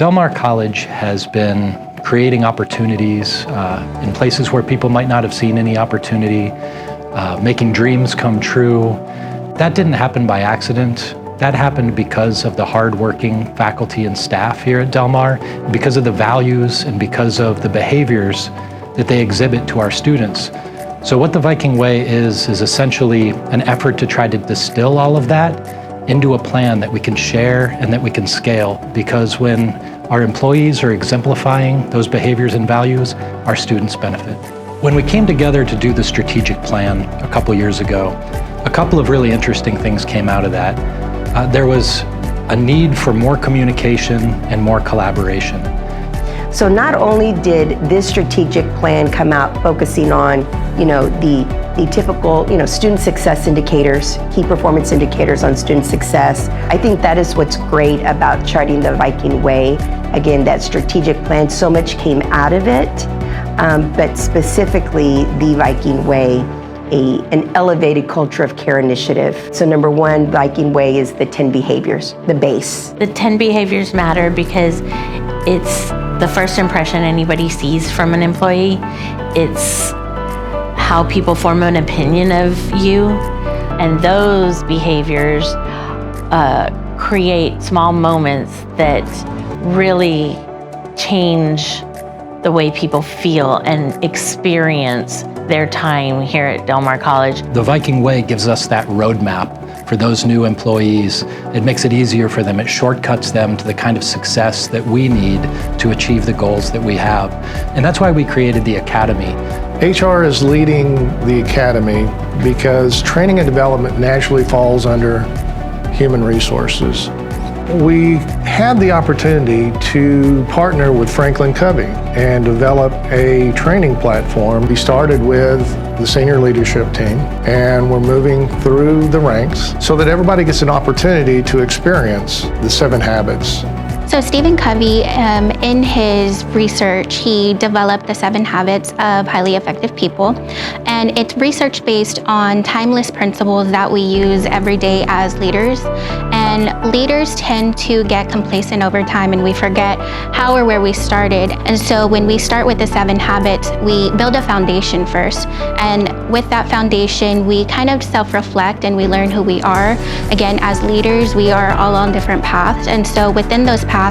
Del Mar College has been creating opportunities in places where people might not have seen any opportunity, making dreams come true. That didn't happen by accident. That happened because of the hardworking faculty and staff here at Del Mar, because of the values and because of the behaviors that they exhibit to our students. So what the Viking Way is essentially an effort to try to distill all of that into a plan that we can share and that we can scale, because when our employees are exemplifying those behaviors and values, our students benefit. When we came together to do the strategic plan a couple years ago, a couple of really interesting things came out of that. There was a need for more communication and more collaboration. So not only did this strategic plan come out focusing on, the typical, student success indicators, key performance indicators on student success. I think that is what's great about charting the Viking Way. Again, that strategic plan, so much came out of it, but specifically the Viking Way, an elevated culture of care initiative. So number one, Viking Way is the 10 behaviors, the base. The 10 behaviors matter because it's the first impression anybody sees from an employee. It's how people form an opinion of you. And those behaviors create small moments that really change the way people feel and experience their time here at Del Mar College. The Viking Way gives us that roadmap for those new employees. It makes it easier for them. It shortcuts them to the kind of success that we need to achieve the goals that we have. And that's why we created the Academy. HR is leading the Academy because training and development naturally falls under human resources. We had the opportunity to partner with Franklin Covey and develop a training platform. We started with the senior leadership team, and we're moving through the ranks so that everybody gets an opportunity to experience the 7 habits. So Stephen Covey, in his research, he developed the 7 habits of highly effective people. And it's research based on timeless principles that we use every day as leaders. And leaders tend to get complacent over time and we forget how or where we started. And so when we start with the 7 habits, we build a foundation first. And with that foundation, we kind of self-reflect and we learn who we are. Again, as leaders, we are all on different paths. And so within those paths,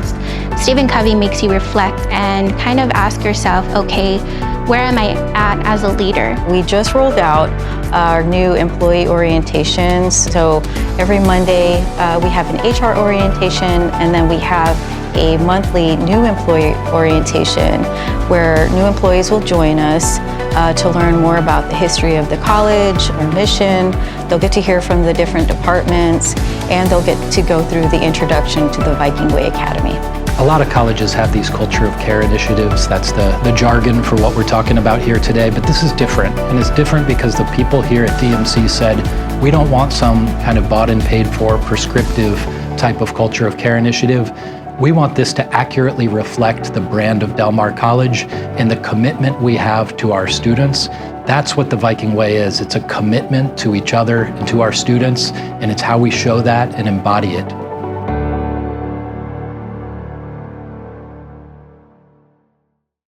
Stephen Covey makes you reflect and kind of ask yourself, okay, where am I at as a leader? We just rolled out our new employee orientations. So every Monday we have an HR orientation, and then we have a monthly new employee orientation where new employees will join us to learn more about the history of the college, our mission. They'll get to hear from the different departments, and they'll get to go through the introduction to the Viking Way Academy. A lot of colleges have these culture of care initiatives. That's the jargon for what we're talking about here today, but this is different. And it's different because the people here at DMC said, we don't want some kind of bought and paid for prescriptive type of culture of care initiative. We want this to accurately reflect the brand of Del Mar College and the commitment we have to our students. That's what the Viking Way is. It's a commitment to each other and to our students, and it's how we show that and embody it